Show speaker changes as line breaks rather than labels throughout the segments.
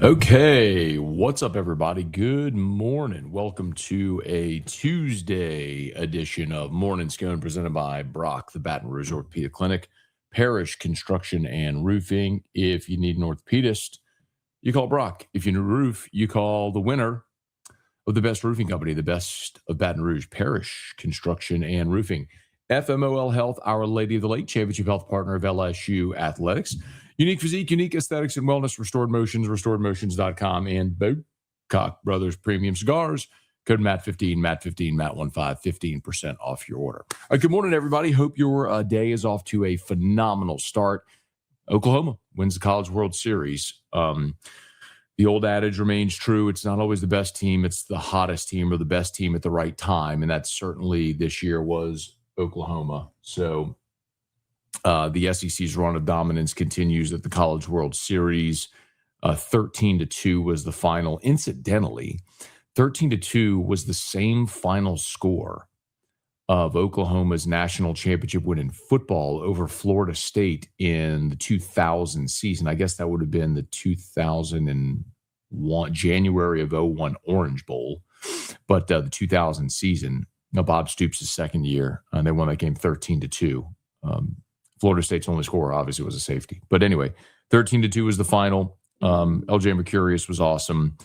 Okay, what's up, everybody? Good morning. Welcome to a Tuesday edition of Morning Scone presented by Brock, the Baton Rouge Orthopedic Clinic, Parish Construction and Roofing. If you need an orthopedist, you call Brock. If you need a roof, you call the winner of the best roofing company, the best of Baton Rouge, Parish Construction and Roofing. FMOL Health, Our Lady of the Lake, Championship Health Partner of LSU Athletics. Unique Physique, Unique Aesthetics and Wellness, Restored Motions, restoredmotions.com, and Bocock Brothers Premium Cigars. Code MAT15, MAT15, MAT15, 15% off your order. All right, good morning, everybody. Hope your day is off to a phenomenal start. Oklahoma wins the College World Series. The old adage remains true. It's not always the best team. It's the hottest team or the best team at the right time, and that certainly this year was Oklahoma. So the SEC's run of dominance continues at the College World Series. 13-2 was the final. Incidentally, 13-2 was the same final score of Oklahoma's national championship win in football over Florida State in the 2000 season. I guess that would have been the 2001, January of 01 Orange Bowl. But the 2000 season, Bob Stoops' second year, they won that game 13-2. Florida State's only score obviously was a safety. But anyway, 13-2 was the final. LJ Mercurius was awesome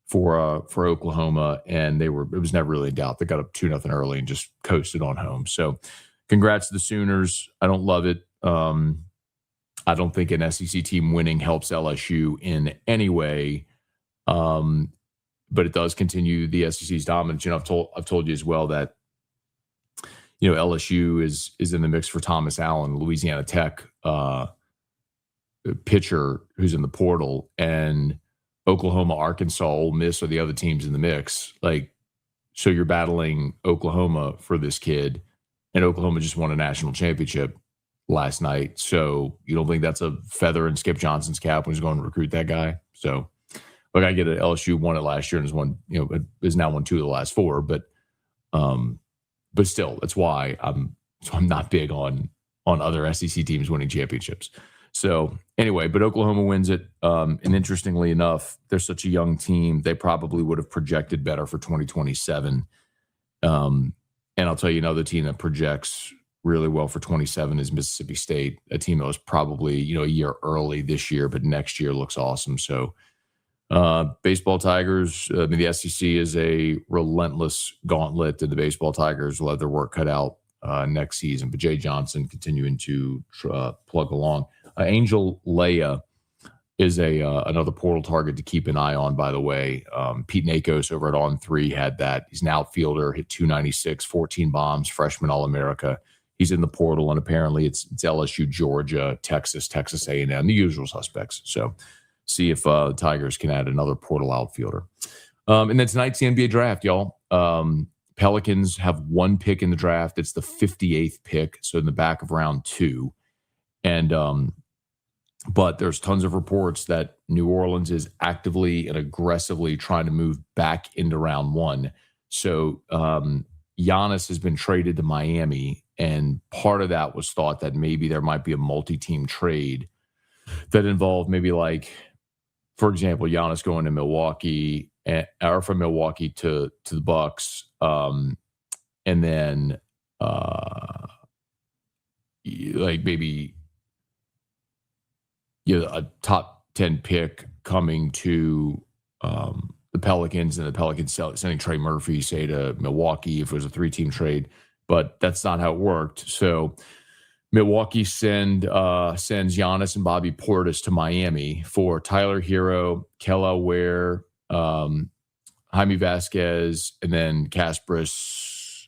for Oklahoma, and it was never really a doubt. They got up 2-0 early and just coasted on home. So congrats to the Sooners. I don't love it. I don't think an SEC team winning helps LSU in any way. But it does continue the SEC's dominance. I've told you as well that LSU is in the mix for Thomas Allen, Louisiana Tech pitcher who's in the portal, and Oklahoma, Arkansas, Ole Miss are the other teams in the mix. So you're battling Oklahoma for this kid, and Oklahoma just won a national championship last night. So you don't think that's a feather in Skip Johnson's cap when he's going to recruit that guy? So look, I get it. LSU won it last year and has now won 2 of the last 4, but still, that's why I'm not big on other SEC teams winning championships. So anyway, but Oklahoma wins it. And interestingly enough, they're such a young team, they probably would have projected better for 2027. And I'll tell you another team that projects really well for 27 is Mississippi State, a team that was probably, a year early this year, but next year looks awesome. So baseball Tigers, the SEC is a relentless gauntlet, and the baseball Tigers will have their work cut out next season. But Jay Johnson continuing to plug along. Angel Lea is another portal target to keep an eye on, by the way. Pete Nakos over at On3 had that. He's an outfielder, hit 296, 14 bombs, freshman All-America. He's in the portal, and apparently it's LSU, Georgia, Texas A&M, the usual suspects. So see if the Tigers can add another portal outfielder. And then tonight's the NBA draft, y'all. Pelicans have 1 pick in the draft. It's the 58th pick, so in the back of round 2. And but there's tons of reports that New Orleans is actively and aggressively trying to move back into round 1. So Giannis has been traded to Miami, and part of that was thought that maybe there might be a multi-team trade that involved maybe for example, Giannis going to Milwaukee or from Milwaukee to the Bucks, and then maybe a top 10 pick coming to the Pelicans, and the Pelicans sending Trey Murphy, say, to Milwaukee if it was a 3-team trade. But that's not how it worked. So Milwaukee sends Giannis and Bobby Portis to Miami for Tyler Hero, Kelly Ware, Jaime Vasquez, and then Kaspris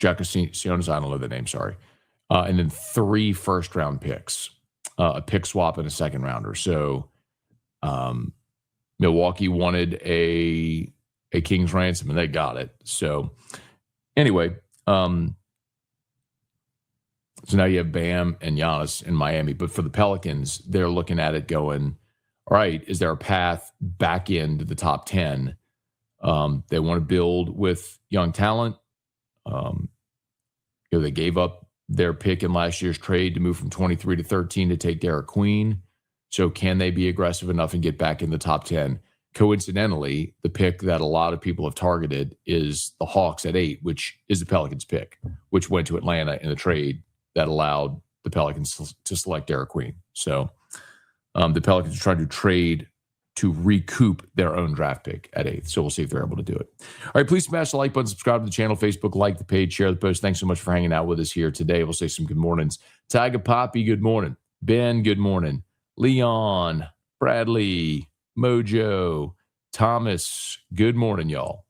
Giacosionis, I don't know the name, sorry. And then 3 first-round picks, a pick swap and a second-rounder. So Milwaukee wanted a king's ransom, and they got it. So anyway, so now you have Bam and Giannis in Miami. But for the Pelicans, they're looking at it going, all right, is there a path back into the top 10? They want to build with young talent. They gave up their pick in last year's trade to move from 23 to 13 to take Derek Queen. So can they be aggressive enough and get back in the top 10? Coincidentally, the pick that a lot of people have targeted is the Hawks at 8, which is the Pelicans pick, which went to Atlanta in the trade that allowed the Pelicans to select Derek Queen. So the Pelicans are trying to trade to recoup their own draft pick at 8th. So we'll see if they're able to do it. All right, please smash the like button, subscribe to the channel, Facebook, like the page, share the post. Thanks so much for hanging out with us here today. We'll say some good mornings. Tiger Poppy, good morning. Ben, good morning. Leon, Bradley, Mojo, Thomas, good morning, y'all.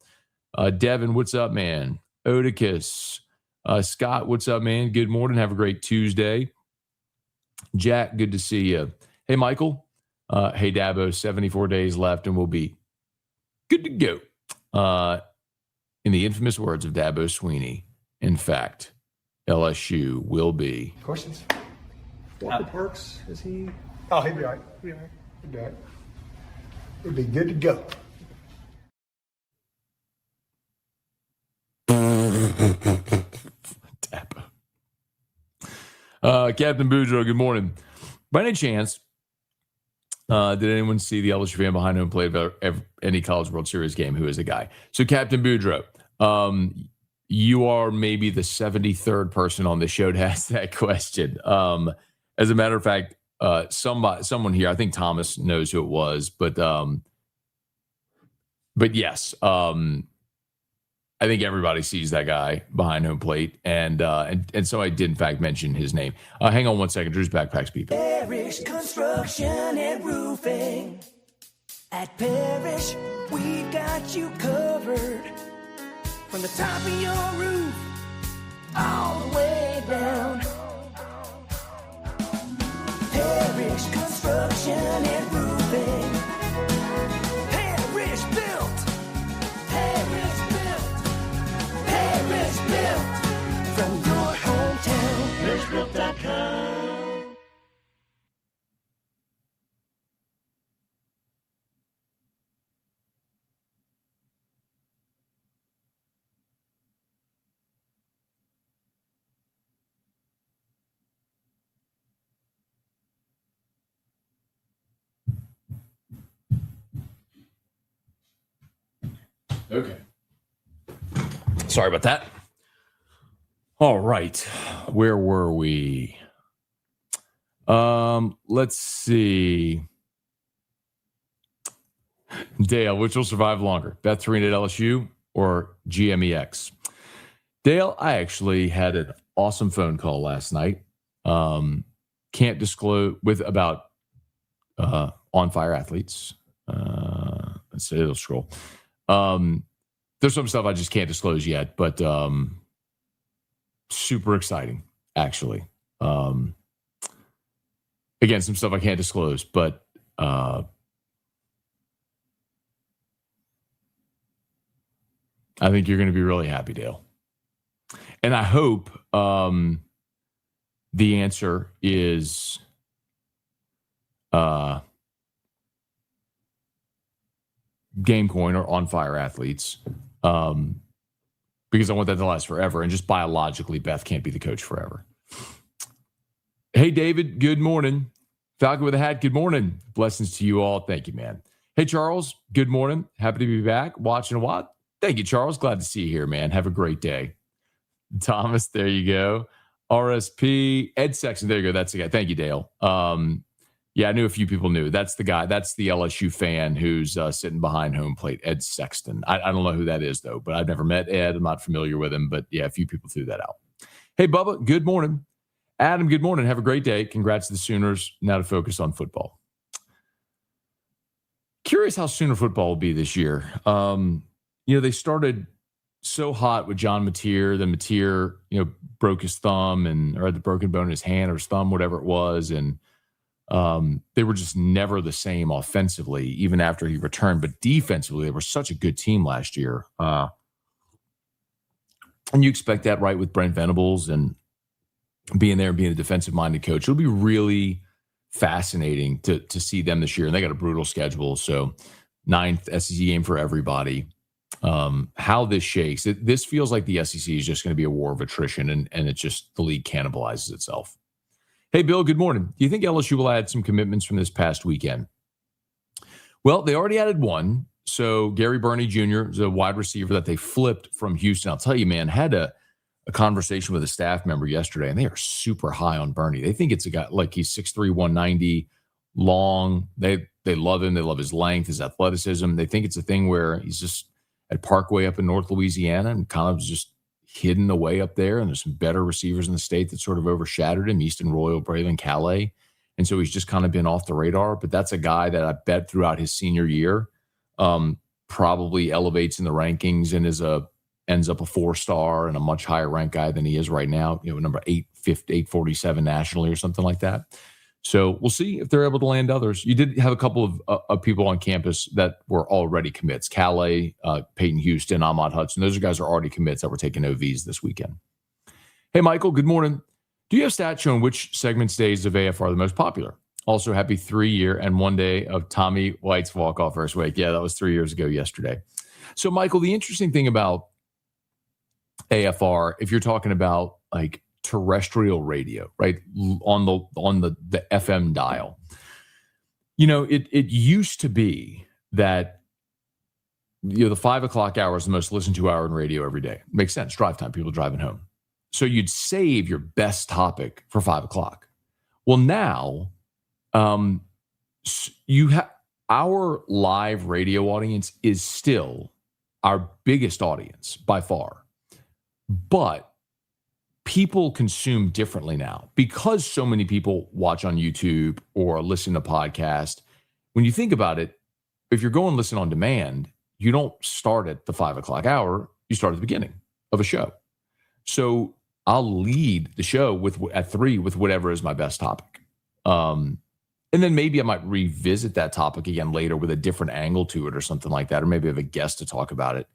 Devin, what's up, man? Oedicus, Scott, what's up, man? Good morning. Have a great Tuesday. Jack, good to see you. Hey, Michael. Hey, Dabo, 74 days left and we'll be good to go. In the infamous words of Dabo Sweeney, in fact, LSU will be.
Questions? Walker Parks, is he? Oh, he'd be all right. He'd be all right. He'd be all right. It'd be good to go.
Captain Boudreaux, good morning. By any chance, did anyone see the LSU fan behind home play of any College World Series game? Who is the guy? So, Captain Boudreaux, you are maybe the 73rd person on the show to ask that question. As a matter of fact, someone here, I think Thomas knows who it was, but yes, I think everybody sees that guy behind home plate, and somebody did in fact mention his name. Hang on one second, Drew's backpacks beeping.
Parish Construction and Roofing. At Parish, we got you covered. From the top of your roof, all the way down. Parish Construction and Roofing. Parish built. Parish built. Parish built. From your hometown. ParishBuilt.com.
Okay. Sorry about that. All right. Where were we? Let's see. Dale, which will survive longer? Beth Torina at LSU or GMEX? Dale, I actually had an awesome phone call last night. Can't disclose about on fire athletes. Let's see, it'll scroll. There's some stuff I just can't disclose yet, but super exciting, actually. Again, some stuff I can't disclose, but I think you're going to be really happy, Dale. And I hope the answer is Gamecoin or On Fire Athletes, because I want that to last forever. And just biologically, Beth can't be the coach forever. Hey, David, good morning. Falcon with a hat, good morning. Blessings to you all. Thank you, man. Hey, Charles, good morning. Happy to be back. Watching a lot. Thank you, Charles. Glad to see you here, man. Have a great day. Thomas, there you go. RSP, Ed Sexton, there you go. That's the guy. Thank you, Dale. Yeah, I knew a few people knew. That's the guy. That's the LSU fan who's sitting behind home plate, Ed Sexton. I don't know who that is, though, but I've never met Ed. I'm not familiar with him, but yeah, a few people threw that out. Hey, Bubba, good morning. Adam, good morning. Have a great day. Congrats to the Sooners. Now to focus on football. Curious how Sooner football will be this year. They started so hot with John Mateer. Then Mateer, broke his thumb or had the broken bone in his hand or his thumb, whatever it was, and they were just never the same offensively, even after he returned. But defensively, they were such a good team last year. And you expect that, right, with Brent Venables and being there and being a defensive-minded coach. It'll be really fascinating to see them this year. And they got a brutal schedule. So 9th SEC game for everybody. How this shakes. This feels like the SEC is just going to be a war of attrition, and it's just the league cannibalizes itself. Hey, Bill, good morning. Do you think LSU will add some commitments from this past weekend? Well, they already added one. So Gary Burney Jr. is a wide receiver that they flipped from Houston. I'll tell you, man, had a conversation with a staff member yesterday, and they are super high on Burney. They think it's a guy like he's 6'3", 190, long. They love him. They love his length, his athleticism. They think it's a thing where he's just at Parkway up in North Louisiana and kind of just hidden away up there. And there's some better receivers in the state that sort of overshadowed him, Easton Royal, Braylon Calais. And so he's just kind of been off the radar. But that's a guy that I bet throughout his senior year probably elevates in the rankings and ends up a 4-star and a much higher ranked guy than he is right now, number 847 nationally or something like that. So we'll see if they're able to land others. You did have a couple of people on campus that were already commits. Calais, Peyton Houston, Ahmad Hudson. Those guys are already commits that were taking OVs this weekend. Hey, Michael, good morning. Do you have stats showing which segments days of AF are the most popular? Also, happy 3-year and 1 day of Tommy White's walk-off first week. Yeah, that was 3 years ago yesterday. So, Michael, the interesting thing about AFR, if you're talking about like terrestrial radio, right, on the FM dial, it used to be that the 5 o'clock hour is the most listened to hour in radio every day. Makes sense. Drive time, people driving home. So you'd save your best topic for 5 o'clock. Well, now you have our live radio audience is still our biggest audience by far, but people consume differently now because so many people watch on YouTube or listen to podcasts. When you think about it, if you're going to listen on demand, you don't start at the 5 o'clock hour. You start at the beginning of a show. So I'll lead the show at 3 with whatever is my best topic. And then maybe I might revisit that topic again later with a different angle to it or something like that, or maybe have a guest to talk about it.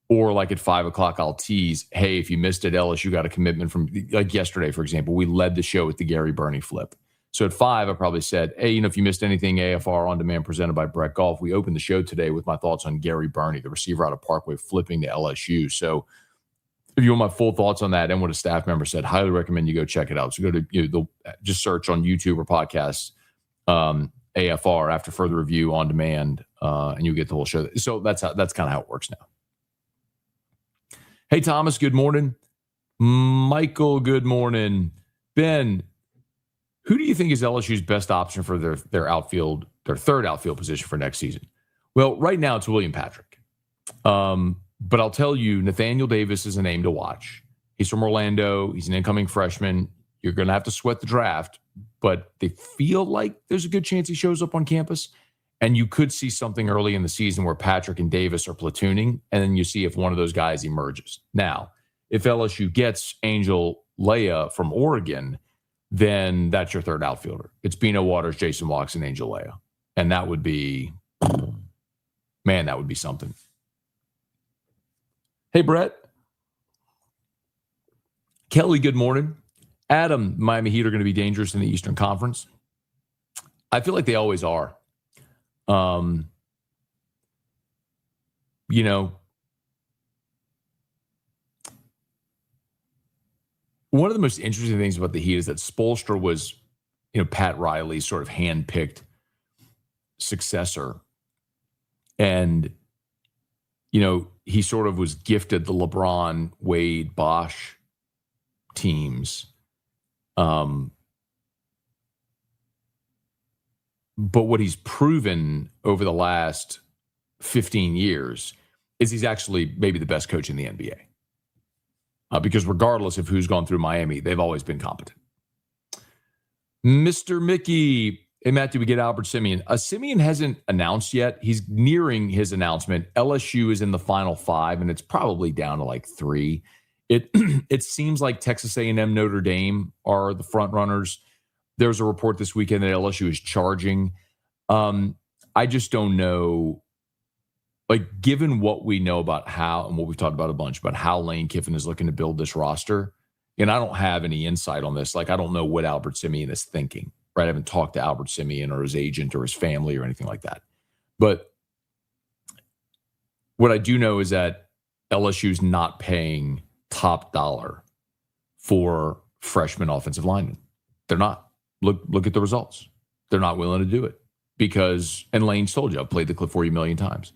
Or like at 5 o'clock, I'll tease, hey, if you missed it, LSU got a commitment from, like yesterday, for example, we led the show with the Gary Burney flip. So at 5, I probably said, hey, if you missed anything, AFR On Demand presented by Brett Golf, we opened the show today with my thoughts on Gary Burney, the receiver out of Parkway, flipping to LSU. So if you want my full thoughts on that and what a staff member said, highly recommend you go check it out. So go to just search on YouTube or podcasts AFR After Further Review On Demand, and you'll get the whole show. So that's kind of how it works now. Hey, Thomas, good morning. Michael, good morning. Ben, who do you think is LSU's best option for their third outfield position for next season? Well, right now it's William Patrick. But I'll tell you, Nathaniel Davis is a name to watch. He's from Orlando. He's an incoming freshman. You're going to have to sweat the draft, but they feel like there's a good chance he shows up on campus. And you could see something early in the season where Patrick and Davis are platooning, and then you see if one of those guys emerges. Now, if LSU gets Angel Lea from Oregon, then that's your third outfielder. It's Bino Waters, Jason Walks, and Angel Lea. And that would be, man, that would be something. Hey, Brett. Kelly, good morning. Adam, Miami Heat are going to be dangerous in the Eastern Conference. I feel like they always are. One of the most interesting things about the Heat is that Spoelstra was, Pat Riley's sort of handpicked successor. And, he sort of was gifted the LeBron, Wade, Bosch teams. But what he's proven over the last 15 years is he's actually maybe the best coach in the NBA. Because regardless of who's gone through Miami, they've always been competent. Mr. Mickey, hey, Matt, did we get Albert Simien? Simien hasn't announced yet. He's nearing his announcement. LSU is in the final 5, and it's probably down to like 3. It seems like Texas A&M, Notre Dame are the front runners. There's a report this weekend that LSU is charging. I just don't know. Like, given what we know about how, and what we've talked about a bunch, about how Lane Kiffin is looking to build this roster, and I don't have any insight on this. Like, I don't know what Albert Simien is thinking, right? I haven't talked to Albert Simien or his agent or his family or anything like that. But what I do know is that LSU is not paying top dollar for freshman offensive linemen. They're not. Look at the results. They're not willing to do it because, and Lane's told you, I've played the clip for you a million times.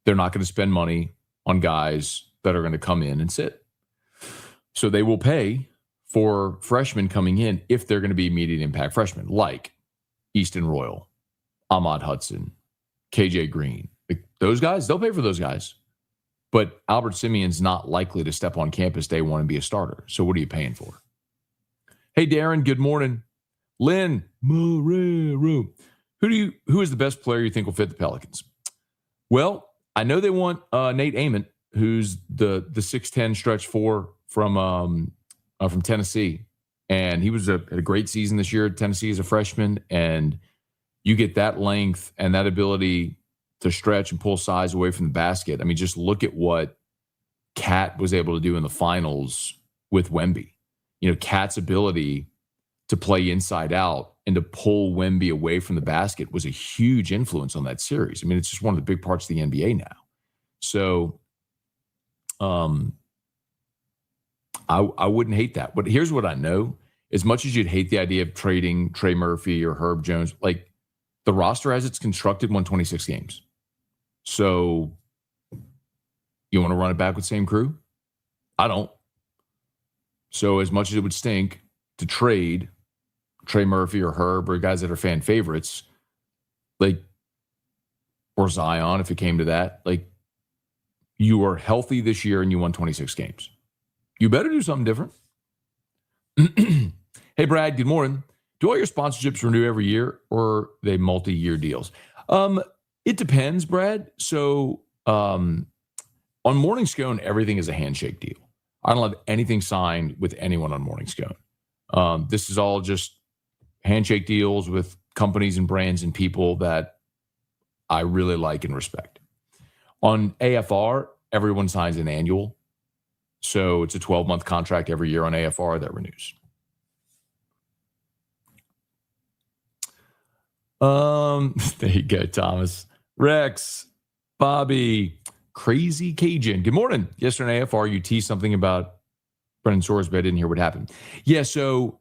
They're not going to spend money on guys that are going to come in and sit. So they will pay for freshmen coming in if they're going to be immediate impact freshmen, like Easton Royal, Ahmad Hudson, KJ Green. Like those guys, they'll pay for those guys. But Albert Simien's not likely to step on campus day one and be a starter. So what are you paying for? Hey, Darren, good morning. Lynn, who is the best player you think will fit the Pelicans? Well, I know they want Nate Ament, who's the 6'10" stretch 4 from Tennessee. And he was had a great season this year at Tennessee as a freshman. And you get that length and that ability to stretch and pull size away from the basket. I mean, just look at what Cat was able to do in the finals with Wemby. You know, Cat's ability to play inside out and to pull Wemby away from the basket was a huge influence on that series. I mean, it's just one of the big parts of the NBA now. So I wouldn't hate that. But here's what I know. As much as you'd hate the idea of trading Trey Murphy or Herb Jones, like the roster as it's constructed won 26 games. So you want to run it back with same crew? I don't. So as much as it would stink to trade Trey Murphy or Herb or guys that are fan favorites, like, or Zion, if it came to that, like, you are healthy this year and you won 26 games. You better do something different. Hey, Brad, good morning. Do all your sponsorships renew every year or are they multi-year deals? It depends, Brad. So on Morning Scone, everything is a handshake deal. I don't have anything signed with anyone on Morning Scone. This is all just handshake deals with companies and brands and people that I really like and respect. On AFR, everyone signs an annual. So it's a 12-month contract every year on AFR that renews. There you go, Thomas. Rex, Bobby, Crazy Cajun. Good morning. Yesterday on AFR, you teased something about Brendan Sorsby. I didn't hear what happened. Yeah, so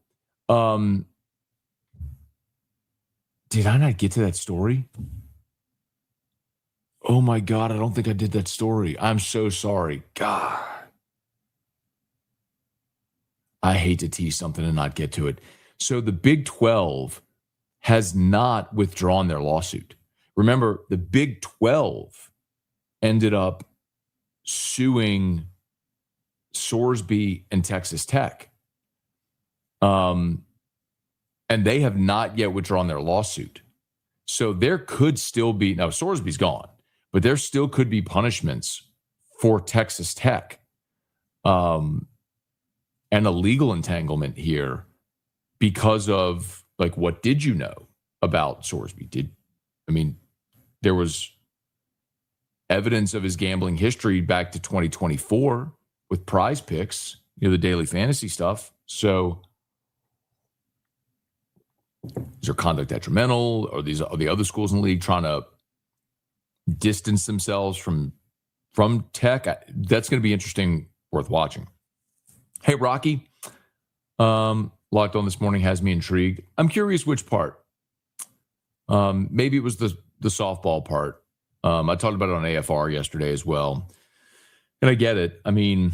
did I not get to that story? Oh, my God. I don't think I did that story. I'm so sorry. God. I hate to tease something and not get to it. So the Big 12 has not withdrawn their lawsuit. Remember, the Big 12 ended up suing Sorsby and Texas Tech. And they have not yet withdrawn their lawsuit. So there could still be, now Sorsby's gone, but there still could be punishments for Texas Tech. And a legal entanglement here because of, like, what did you know about Sorsby? There was evidence of his gambling history back to 2024 with Prize Picks, the daily fantasy stuff. So is their conduct detrimental? Are the other schools in the league trying to distance themselves from Tech? That's going to be interesting, worth watching. Hey, Rocky, Locked On This Morning has me intrigued. I'm curious which part. Maybe it was the softball part. I talked about it on AFR yesterday as well. And I get it. I mean,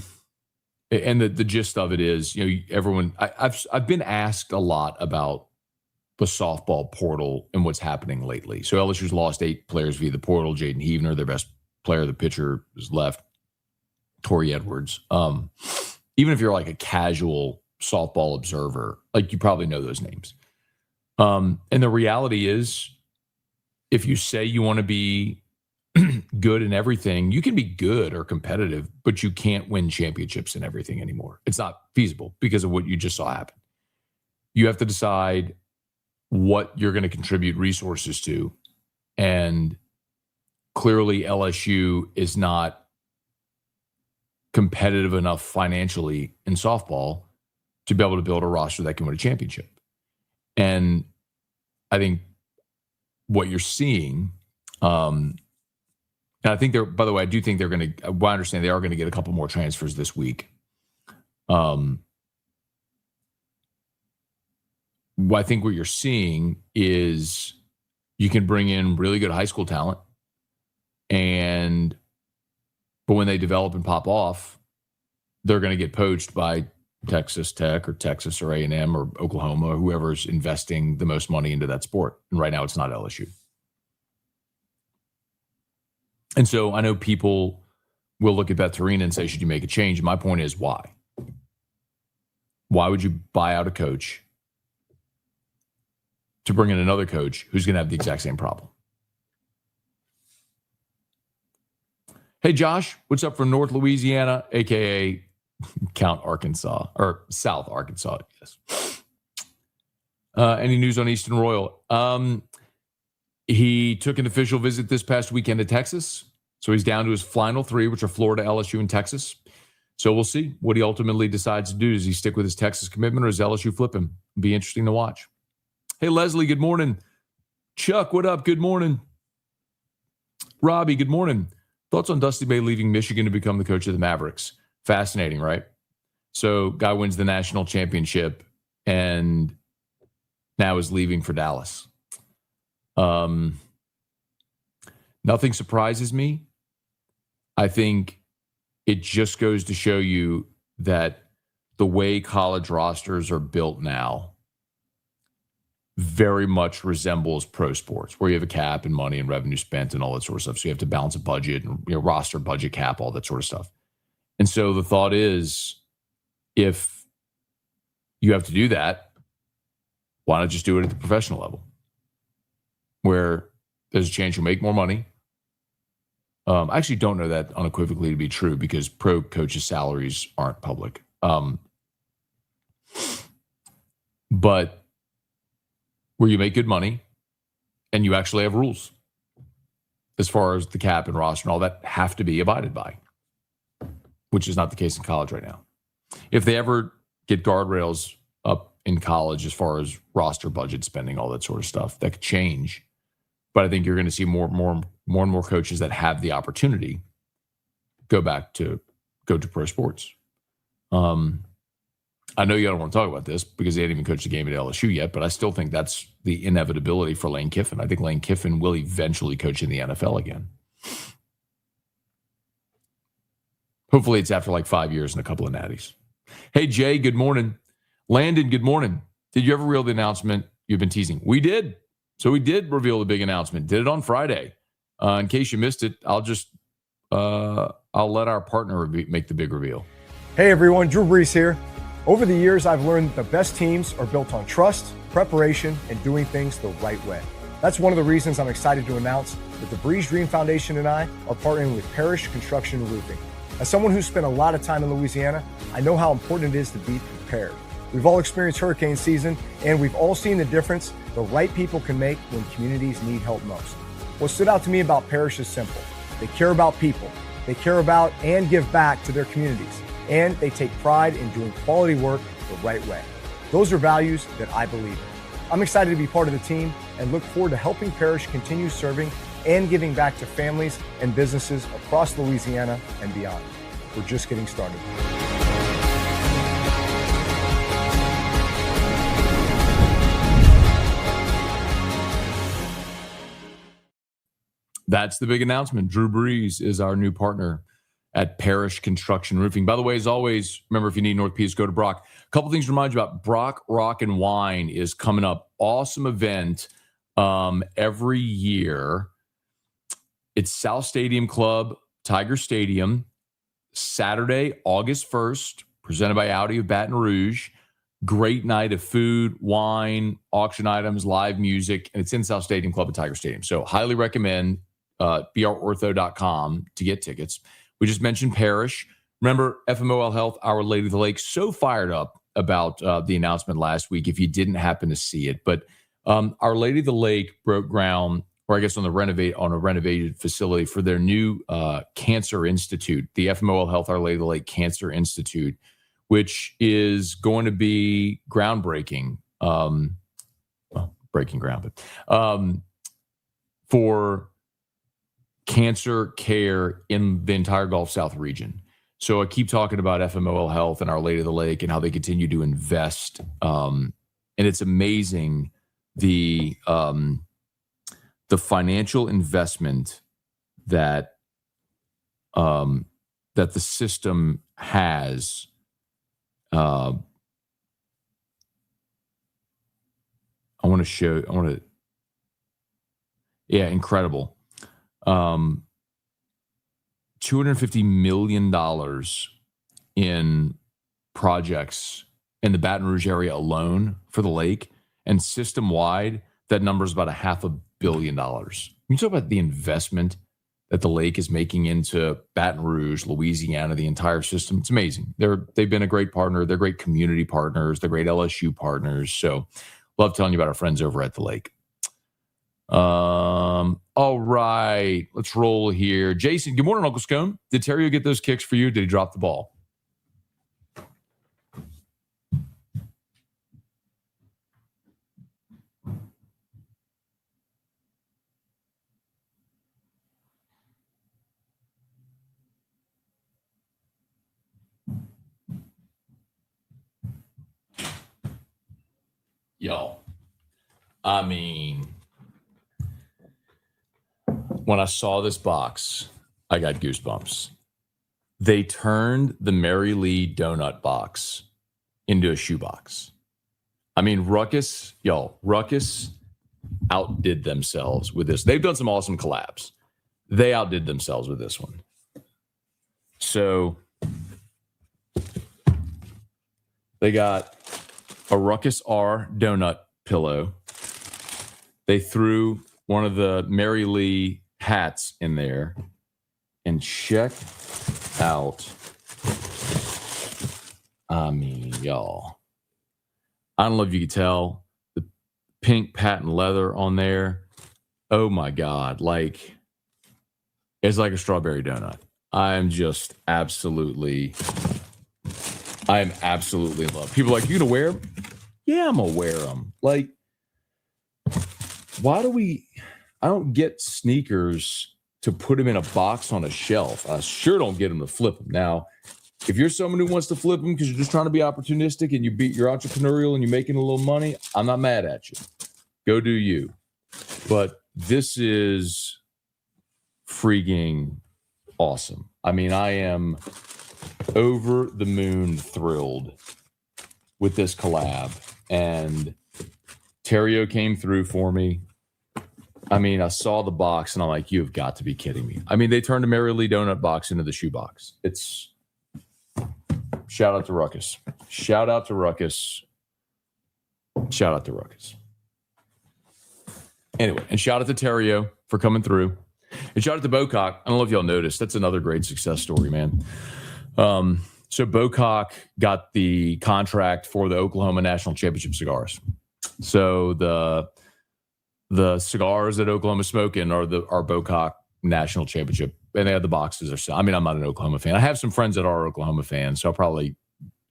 and the gist of it is, everyone, I've been asked a lot about the softball portal and what's happening lately. So LSU's lost 8 players via the portal. Jaden Heavener, their best player, the pitcher, is left. Torrey Edwards. Even if you're like a casual softball observer, like, you probably know those names. And the reality is, if you say you want to be good in everything, you can be good or competitive, but you can't win championships in everything anymore. It's not feasible because of what you just saw happen. You have to decide what you're going to contribute resources to. And clearly LSU is not competitive enough financially in softball to be able to build a roster that can win a championship. And I think what you're seeing, and I think by the way, I do think they're going to, I understand they are going to get a couple more transfers this week. I think what you're seeing is you can bring in really good high school talent, but when they develop and pop off, they're going to get poached by Texas Tech or Texas or A&M or Oklahoma or whoever's investing the most money into that sport. And right now it's not LSU. And so I know people will look at Beth Torina and say, should you make a change? And my point is, why? Why would you buy out a coach to bring in another coach who's going to have the exact same problem? Hey, Josh, what's up from North Louisiana, a.k.a. Count Arkansas, or South Arkansas, yes. Any news on Easton Royal? He took an official visit this past weekend to Texas. So he's down to his final three, which are Florida, LSU, and Texas. So we'll see what he ultimately decides to do. Does he stick with his Texas commitment or does LSU flip him? It'll be interesting to watch. Hey, Leslie, good morning. Chuck, what up? Good morning. Robbie, good morning. Thoughts on Dusty Bay leaving Michigan to become the coach of the Mavericks? Fascinating, right? So guy wins the national championship and now is leaving for Dallas. Nothing surprises me. I think it just goes to show you that the way college rosters are built now very much resembles pro sports, where you have a cap and money and revenue spent and all that sort of stuff. So you have to balance a budget and roster, budget, cap, all that sort of stuff. And so the thought is, if you have to do that, why not just do it at the professional level, where there's a chance you'll make more money? I actually don't know that unequivocally to be true because pro coaches' salaries aren't public. But where you make good money and you actually have rules as far as the cap and roster and all that have to be abided by, which is not the case in college right now. If they ever get guardrails up in college as far as roster, budget, spending, all that sort of stuff, that could change. But I think you're going to see more and more coaches that have the opportunity go to pro sports. I know you don't want to talk about this because they hadn't even coached a game at LSU yet, but I still think that's the inevitability for Lane Kiffin. I think Lane Kiffin will eventually coach in the NFL again. Hopefully it's after like 5 years and a couple of natties. Hey, Jay, good morning. Landon, good morning. Did you ever reveal the announcement you've been teasing? We did. So we did reveal the big announcement. Did it on Friday. In case you missed it, I'll let our partner make the big reveal.
Hey everyone, Drew Brees here. Over the years, I've learned the best teams are built on trust, preparation, and doing things the right way. That's one of the reasons I'm excited to announce that the Brees Dream Foundation and I are partnering with Parrish Construction and Roofing. As someone who's spent a lot of time in Louisiana, I know how important it is to be prepared. We've all experienced hurricane season, and we've all seen the difference the right people can make when communities need help most. What stood out to me about Parrish is simple. They care about people. They care about and give back to their communities, and they take pride in doing quality work the right way. Those are values that I believe in. I'm excited to be part of the team and look forward to helping Parrish continue serving and giving back to families and businesses across Louisiana and beyond. We're just getting started.
That's the big announcement. Drew Brees is our new partner at Parrish Construction Roofing. By the way, as always, remember, if you need North Peace, go to Brock. A couple things to remind you about. Brock Rock and Wine is coming up. Awesome event every year. It's South Stadium Club, Tiger Stadium, Saturday, August 1st, presented by Audi of Baton Rouge. Great night of food, wine, auction items, live music, and it's in South Stadium Club at Tiger Stadium. So highly recommend brortho.com to get tickets. We just mentioned Parrish. Remember, FMOL Health, Our Lady of the Lake, so fired up about the announcement last week if you didn't happen to see it. But Our Lady of the Lake broke ground, or I guess on a renovated facility for their new cancer institute, the FMOL Health, Our Lady of the Lake Cancer Institute, which is going to be groundbreaking, breaking ground, but for cancer care in the entire Gulf South region. So I keep talking about FMOL Health and Our Lady of the Lake and how they continue to invest And it's amazing the financial investment that that the system has. Incredible. $250 million in projects in the Baton Rouge area alone for the lake, and system-wide, that number is about $500 million. You talk about the investment that the lake is making into Baton Rouge, Louisiana, the entire system. It's amazing. They've been a great partner. They're great community partners. They're great LSU partners. So love telling you about our friends over at the lake. All right, let's roll here. Jason, good morning, Uncle Scone. Did Terrio get those kicks for you? Did he drop the ball? Y'all, I mean, when I saw this box, I got goosebumps. They turned the Mary Lee donut box into a shoebox. I mean, Ruckus outdid themselves with this. They've done some awesome collabs. They outdid themselves with this one. So they got a Ruckus R donut pillow. They threw one of the Mary Lee hats in there. And check out, I mean, y'all. I don't know if you can tell the pink patent leather on there. Oh my God. Like, it's like a strawberry donut. I am absolutely in love. People are like, you gonna wear them? Yeah, I'm gonna wear them. Like, I don't get sneakers to put them in a box on a shelf. I sure don't get them to flip them. Now, if you're someone who wants to flip them because you're just trying to be opportunistic and you're entrepreneurial and you're making a little money, I'm not mad at you. Go do you. But this is freaking awesome. I mean, I am over the moon thrilled with this collab. And Terrio came through for me. I mean, I saw the box and I'm like, you've got to be kidding me. I mean, they turned a Mary Lee donut box into the shoebox. It's shout out to Ruckus. Shout out to Ruckus. Shout out to Ruckus. Anyway, and shout out to Terrio for coming through. And shout out to Bocock. I don't know if y'all noticed. That's another great success story, man. So Bocock got the contract for the Oklahoma National Championship cigars. So the cigars that Oklahoma's smoking are Bocock National Championship, and they have the boxes. I mean, I'm not an Oklahoma fan. I have some friends that are Oklahoma fans, so I'll probably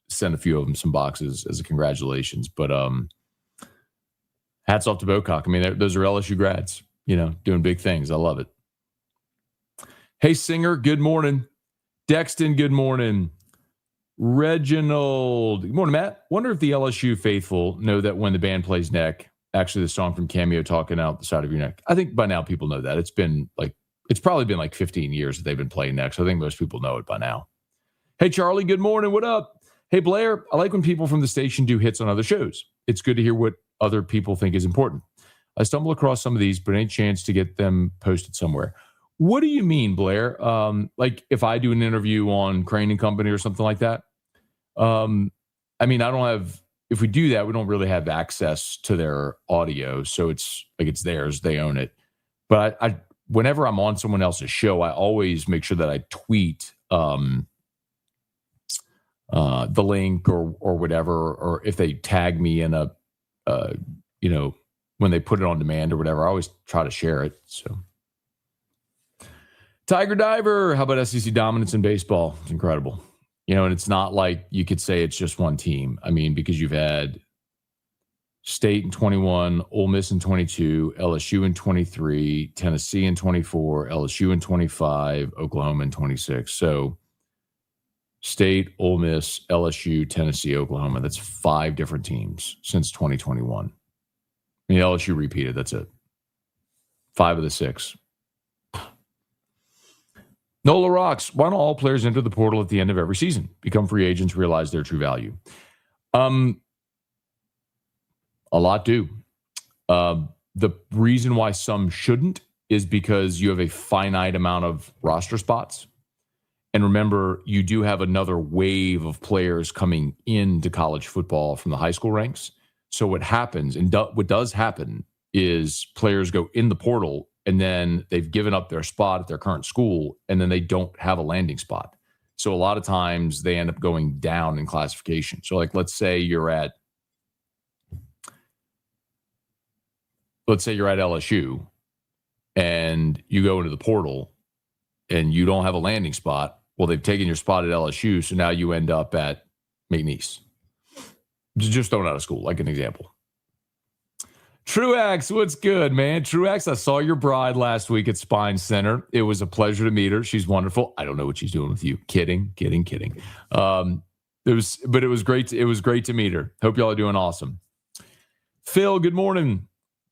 send a few of them some boxes as a congratulations. But hats off to Bocock. I mean, those are LSU grads, doing big things. I love it. Hey, Singer, good morning. Dexton, good morning. Reginald, good morning, Matt. Wonder if the LSU faithful know that when the band plays neck, actually the song from Cameo, Talking Out the Side of Your Neck. I think by now people know that. It's probably been like 15 years that they've been playing neck. So I think most people know it by now. Hey, Charlie, good morning. What up? Hey, Blair, I like when people from the station do hits on other shows. It's good to hear what other people think is important. I stumble across some of these, but any chance to get them posted somewhere. What do you mean, Blair? Like if I do an interview on Crane and Company or something like that? I mean, if we do that, we don't really have access to their audio. So it's theirs. They own it. But I whenever I'm on someone else's show, I always make sure that I tweet the link or whatever, or if they tag me in when they put it on demand or whatever, I always try to share it. So Tiger Diver, how about SEC dominance in baseball? It's incredible. And it's not like you could say it's just one team. I mean, because you've had State in 21, Ole Miss in 22, LSU in 23, Tennessee in 24, LSU in 25, Oklahoma in 26. So State, Ole Miss, LSU, Tennessee, Oklahoma. That's 5 different teams since 2021. I mean, LSU repeated. That's it. 5 of the 6. Nola rocks. Why don't all players enter the portal at the end of every season? Become free agents, realize their true value. A lot do. The reason why some shouldn't is because you have a finite amount of roster spots. And remember, you do have another wave of players coming into college football from the high school ranks. So what happens, and what does happen, is players go in the portal and then they've given up their spot at their current school and then they don't have a landing spot. So a lot of times they end up going down in classification. So like, let's say you're at LSU and you go into the portal and you don't have a landing spot. Well, they've taken your spot at LSU, so now you end up at McNeese. Just throwing out of school, like an example. Truax, what's good, man? Truax, I saw your bride last week at Spine Center. It was a pleasure to meet her. She's wonderful. I don't know what she's doing with you. Kidding. It was great. It was great to meet her. Hope y'all are doing awesome. Phil, good morning.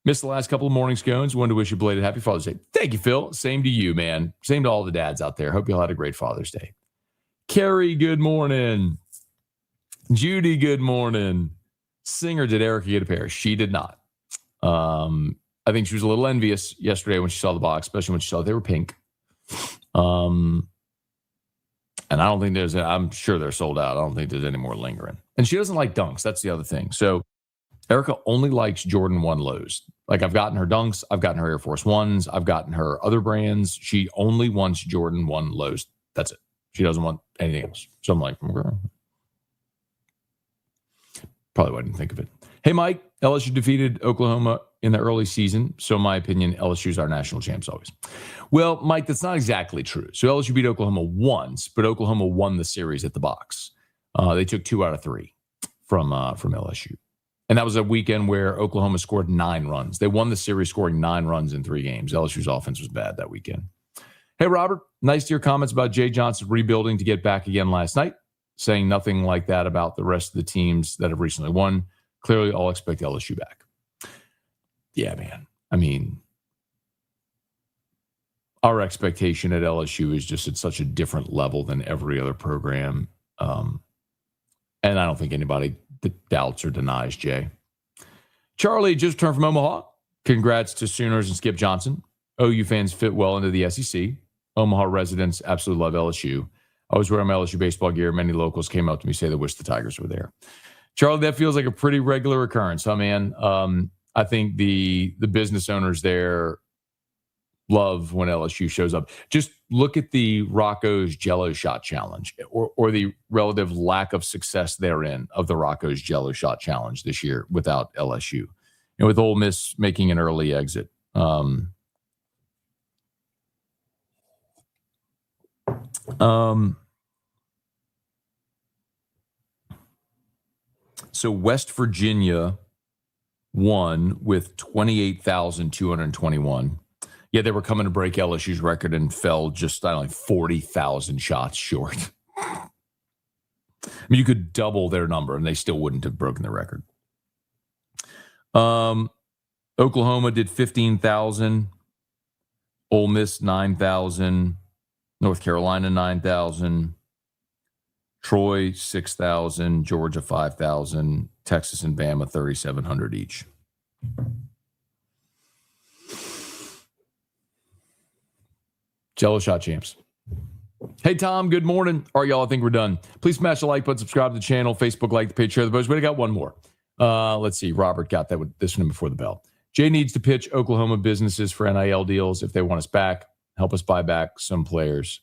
Missed the last couple of morning scones. Wanted to wish you a belated happy Father's Day. Thank you, Phil. Same to you, man. Same to all the dads out there. Hope you all had a great Father's Day. Carrie, good morning. Judy, good morning. Singer, did Erica get a pair? She did not. I think she was a little envious yesterday when she saw the box, especially when she saw they were pink. And I don't think I'm sure they're sold out. I don't think there's any more lingering. And she doesn't like dunks. That's the other thing. So Erica only likes Jordan 1 lows. Like, I've gotten her dunks, I've gotten her Air Force Ones, I've gotten her other brands. She only wants Jordan 1 lows. That's it. She doesn't want anything else. So I'm like, probably wouldn't think of it. Hey, Mike, LSU defeated Oklahoma in the early season. So in my opinion, LSU's our national champs always. Well, Mike, that's not exactly true. So LSU beat Oklahoma once, but Oklahoma won the series at the box. They took 2 out of 3 from LSU. And that was a weekend where Oklahoma scored 9 runs. They won the series scoring 9 runs in 3 games. LSU's offense was bad that weekend. Hey, Robert, nice to hear comments about Jay Johnson rebuilding to get back again last night, saying nothing like that about the rest of the teams that have recently won. Clearly, all expect LSU back. Yeah, man. I mean, our expectation at LSU is just at such a different level than every other program. And I don't think anybody doubts or denies Jay. Charlie just returned from Omaha. Congrats to Sooners and Skip Johnson. OU fans fit well into the SEC. Omaha residents absolutely love LSU. I was wearing my LSU baseball gear. Many locals came up to me say they wish the Tigers were there. Charlie, that feels like a pretty regular occurrence, huh, man? I think the business owners there love when LSU shows up. Just look at the Rocco's Jello Shot Challenge or the relative lack of success therein of the Rocco's Jello Shot Challenge this year without LSU. And with Ole Miss making an early exit. So West Virginia won with 28,221. Yeah, they were coming to break LSU's record and fell just, 40,000 shots short. I mean, you could double their number and they still wouldn't have broken the record. Oklahoma did 15,000. Ole Miss, 9,000. North Carolina, 9,000. Troy, 6,000. Georgia, 5,000. Texas and Bama, 3,700 each. Jello Shot champs. Hey, Tom, good morning. All right, y'all, I think we're done. Please smash the like button, subscribe to the channel, Facebook, like the page, share the post. We got one more. Let's see. Robert got that with this one before the bell. Jay needs to pitch Oklahoma businesses for NIL deals if they want us back. Help us buy back some players.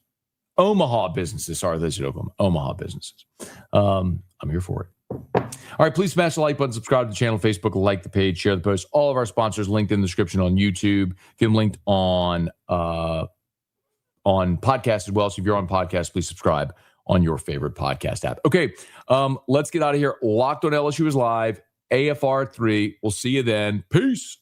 Omaha businesses. Sorry, they said Oklahoma. Omaha businesses. I'm here for it. All right, please smash the like button, subscribe to the channel, Facebook, like the page, share the post. All of our sponsors linked in the description on YouTube. Get them linked on podcast as well. So if you're on podcast, please subscribe on your favorite podcast app. Okay, let's get out of here. Locked on LSU is live. AFR 3. We'll see you then. Peace.